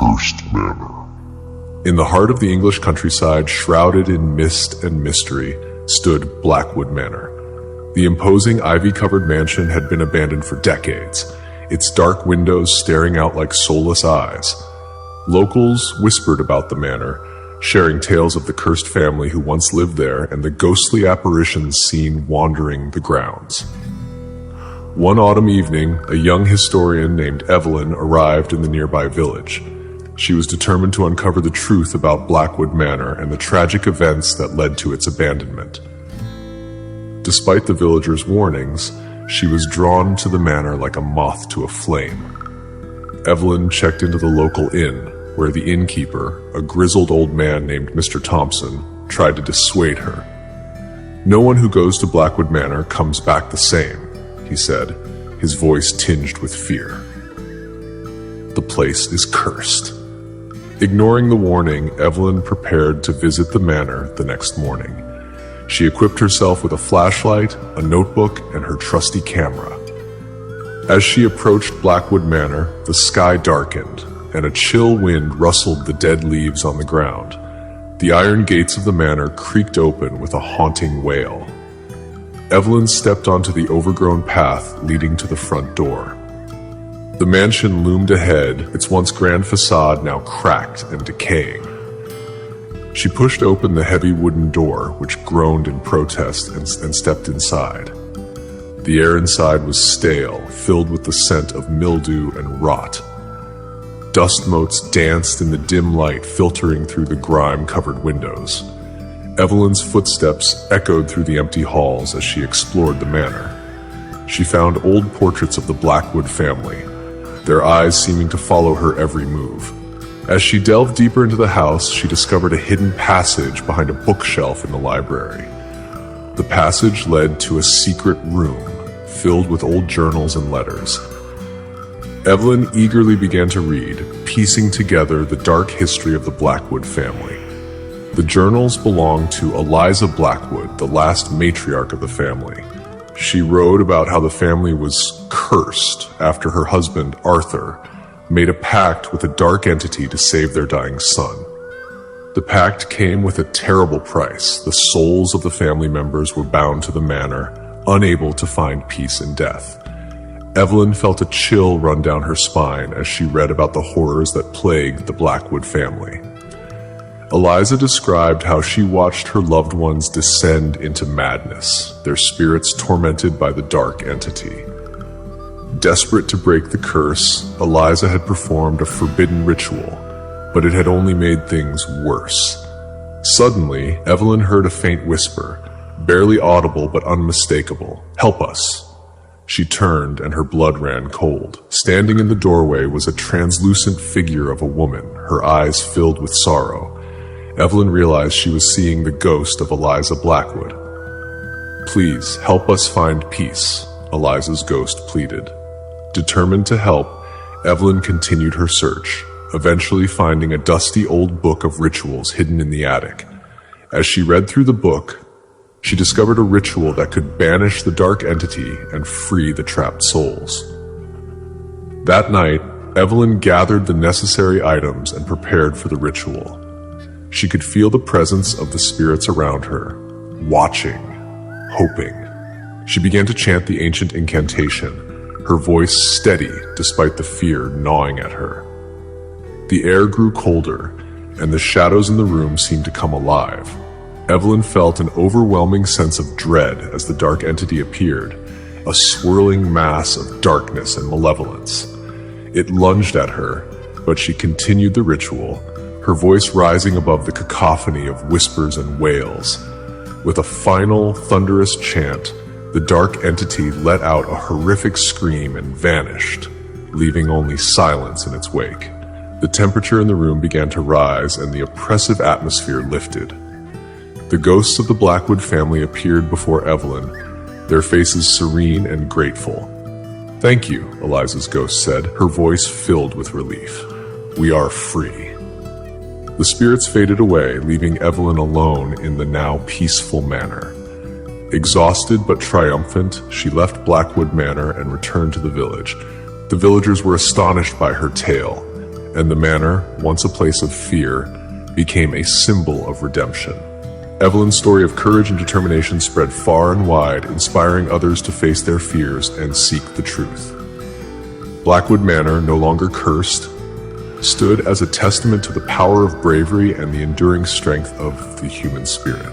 Cursed Manor. In the heart of the English countryside, shrouded in mist and mystery, stood Blackwood Manor. The imposing ivy-covered mansion had been abandoned for decades, its dark windows staring out like soulless eyes. Locals whispered about the manor, sharing tales of the cursed family who once lived there and the ghostly apparitions seen wandering the grounds. One autumn evening, a young historian named Evelyn arrived in the nearby village. She was determined to uncover the truth about Blackwood Manor and the tragic events that led to its abandonment. Despite the villagers' warnings, she was drawn to the manor like a moth to a flame. Evelyn checked into the local inn, where the innkeeper, a grizzled old man named Mr. Thompson, tried to dissuade her. "No one who goes to Blackwood Manor comes back the same," he said, his voice tinged with fear. "The place is cursed." Ignoring the warning, Evelyn prepared to visit the manor the next morning. She equipped herself with a flashlight, a notebook, and her trusty camera. As she approached Blackwood Manor, the sky darkened, and a chill wind rustled the dead leaves on the ground. The iron gates of the manor creaked open with a haunting wail. Evelyn stepped onto the overgrown path leading to the front door. The mansion loomed ahead, its once grand facade now cracked and decaying. She pushed open the heavy wooden door, which groaned in protest, and stepped inside. The air inside was stale, filled with the scent of mildew and rot. Dust motes danced in the dim light filtering through the grime-covered windows. Evelyn's footsteps echoed through the empty halls as she explored the manor. She found old portraits of the Blackwood family, their eyes seeming to follow her every move. As she delved deeper into the house, she discovered a hidden passage behind a bookshelf in the library. The passage led to a secret room, filled with old journals and letters. Evelyn eagerly began to read, piecing together the dark history of the Blackwood family. The journals belonged to Eliza Blackwood, the last matriarch of the family. She wrote about how the family was cursed after her husband, Arthur, made a pact with a dark entity to save their dying son. The pact came with a terrible price. The souls of the family members were bound to the manor, unable to find peace in death. Evelyn felt a chill run down her spine as she read about the horrors that plagued the Blackwood family. Eliza described how she watched her loved ones descend into madness, their spirits tormented by the dark entity. Desperate to break the curse, Eliza had performed a forbidden ritual, but it had only made things worse. Suddenly, Evelyn heard a faint whisper, barely audible but unmistakable. "Help us." She turned and her blood ran cold. Standing in the doorway was a translucent figure of a woman, her eyes filled with sorrow. Evelyn realized she was seeing the ghost of Eliza Blackwood. "Please, help us find peace," Eliza's ghost pleaded. Determined to help, Evelyn continued her search, eventually finding a dusty old book of rituals hidden in the attic. As she read through the book, she discovered a ritual that could banish the dark entity and free the trapped souls. That night, Evelyn gathered the necessary items and prepared for the ritual. She could feel the presence of the spirits around her, watching, hoping. She began to chant the ancient incantation, her voice steady despite the fear gnawing at her. The air grew colder, and the shadows in the room seemed to come alive. Evelyn felt an overwhelming sense of dread as the dark entity appeared, a swirling mass of darkness and malevolence. It lunged at her, but she continued the ritual, her voice rising above the cacophony of whispers and wails. With a final, thunderous chant, the dark entity let out a horrific scream and vanished, leaving only silence in its wake. The temperature in the room began to rise and the oppressive atmosphere lifted. The ghosts of the Blackwood family appeared before Evelyn, their faces serene and grateful. "Thank you," Eliza's ghost said, her voice filled with relief. "We are free." The spirits faded away, leaving Evelyn alone in the now peaceful manor. Exhausted but triumphant, she left Blackwood Manor and returned to the village. The villagers were astonished by her tale. and the manor, once a place of fear, became a symbol of redemption. Evelyn's story of courage and determination spread far and wide, inspiring others to face their fears and seek the truth. Blackwood Manor, no longer cursed, stood as a testament to the power of bravery and the enduring strength of the human spirit.